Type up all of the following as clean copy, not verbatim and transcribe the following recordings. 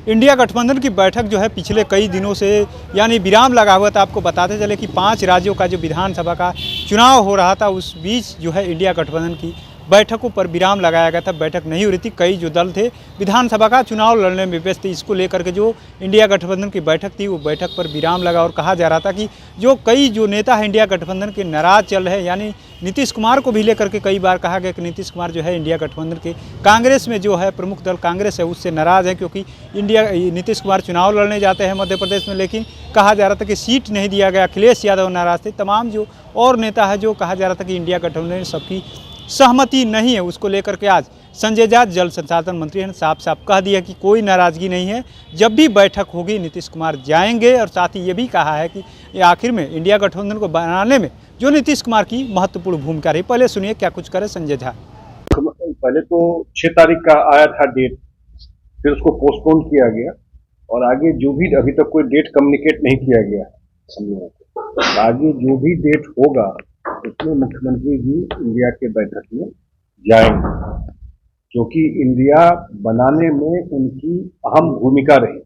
India गठबंधन की बैठक जो है पिछले कई दिनों से यानी विराम लगा हुआ था। आपको बताते चले कि 5 राज्यों का जो विधानसभा का चुनाव हो रहा था, उस बीच जो है इंडिया गठबंधन की बैठकों पर विराम लगाया गया था। बैठक नहीं हो रही थी। कई जो दल थे विधानसभा का चुनाव लड़ने में व्यस्त थे। इसको लेकर के जो इंडिया गठबंधन की बैठक थी, वो बैठक पर विराम लगा और कहा जा रहा था कि जो कई जो नेता है इंडिया गठबंधन के नाराज चल रहे हैं, यानी नीतीश कुमार को भी लेकर के कई बार कहा गया कि नीतीश कुमार जो है इंडिया गठबंधन के कांग्रेस में जो है प्रमुख दल कांग्रेस है उससे नाराज़ है, क्योंकि नीतीश कुमार चुनाव लड़ने जाते हैं मध्य प्रदेश में, लेकिन कहा जा रहा था कि सीट नहीं दिया गया। अखिलेश यादव नाराज़ थे। तमाम जो और नेता है जो कहा जा रहा था कि इंडिया गठबंधन सबकी सहमति नहीं है, उसको लेकर के आज संजय झा जल संसाधन मंत्री ने साफ साफ कह दिया कि कोई नाराज़गी नहीं है। जब भी बैठक होगी नीतीश कुमार जाएंगे। और साथ ही ये भी कहा है कि आखिर में इंडिया गठबंधन को बनाने में जो नीतीश कुमार की महत्वपूर्ण भूमिका रही। पहले सुनिए क्या कुछ करे संजय झा। पहले तो 6 तारीख का आया था डेट, फिर उसको पोस्टपोन किया गया और आगे जो भी अभी तक कोई डेट कम्युनिकेट नहीं किया गया है। आगे जो भी डेट होगा उसमें मुख्यमंत्री जी इंडिया के बैठक में जाएंगे, क्योंकि इंडिया बनाने में उनकी अहम भूमिका रही,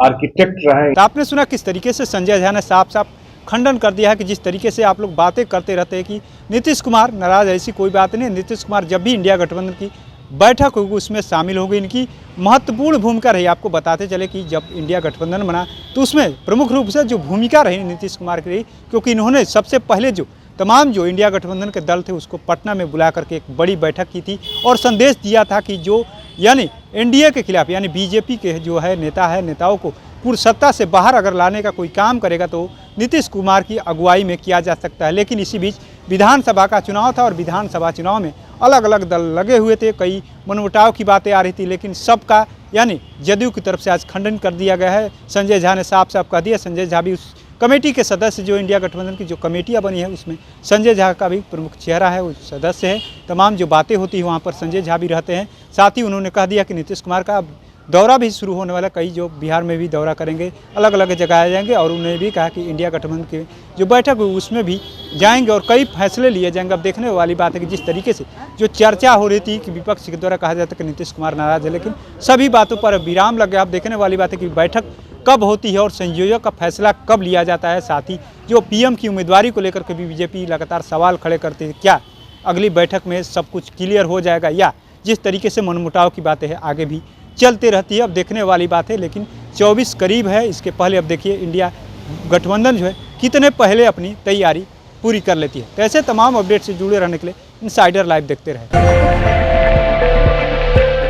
आर्किटेक्ट रहे। आपने सुना किस तरीके से संजय झा ने साफ साफ खंडन कर दिया है कि जिस तरीके से आप लोग बातें करते रहते हैं कि नीतीश कुमार नाराज, ऐसी कोई बात नहीं। नीतीश कुमार जब भी इंडिया गठबंधन की बैठक होगी उसमें शामिल होगी। इनकी महत्वपूर्ण भूमिका रही। आपको बताते चले कि जब इंडिया गठबंधन बना तो उसमें प्रमुख रूप से जो भूमिका रही नीतीश कुमार की रही, क्योंकि इन्होंने सबसे पहले जो तमाम जो इंडिया गठबंधन के दल थे उसको पटना में बुला करके एक बड़ी बैठक की थी और संदेश दिया था कि जो यानी एनडीए के खिलाफ यानी बीजेपी के जो है नेताओं को पूर्ण सत्ता से बाहर अगर लाने का कोई काम करेगा तो नीतीश कुमार की अगुवाई में किया जा सकता है। लेकिन इसी बीच विधानसभा का चुनाव था और विधानसभा चुनाव में अलग अलग दल लगे हुए थे। कई मनमुटाव की बातें आ रही थी, लेकिन सबका यानी जदयू की तरफ से आज खंडन कर दिया गया है। संजय झा ने साफ साफ कह दिया। संजय झा भी उस कमेटी के सदस्य, जो इंडिया गठबंधन की जो कमेटियाँ बनी है उसमें संजय झा का भी प्रमुख चेहरा है, वो सदस्य है। तमाम जो बातें होती है वहाँ पर संजय झा भी रहते हैं। साथ ही उन्होंने कह दिया कि नीतीश कुमार का दौरा भी शुरू होने वाला, कई जो बिहार में भी दौरा करेंगे, अलग अलग जगह आ जाएंगे। और उन्होंने भी कहा कि इंडिया गठबंधन की जो बैठक हुई उसमें भी जाएंगे और कई फैसले लिए जाएंगे। अब देखने वाली बात है कि जिस तरीके से जो चर्चा हो रही थी कि विपक्ष के द्वारा कहा जाता है कि नीतीश कुमार नाराज है, लेकिन सभी बातों पर विराम लग गया। अब देखने वाली बात है कि बैठक कब होती है और संयोजक का फैसला कब लिया जाता है। साथ ही जो पीएम की उम्मीदवारी को लेकर के भी बीजेपी लगातार सवाल खड़े करती है, क्या अगली बैठक में सब कुछ क्लियर हो जाएगा, या जिस तरीके से मनमुटाव की बातें हैं आगे भी चलते रहती है। अब देखने वाली बात है। लेकिन 24 करीब है, इसके पहले अब देखिए इंडिया गठबंधन जो है कितने पहले अपनी तैयारी पूरी कर लेती है। तो ऐसे तमाम अपडेट से जुड़े रहने के लिए इनसाइडर लाइव देखते रहें।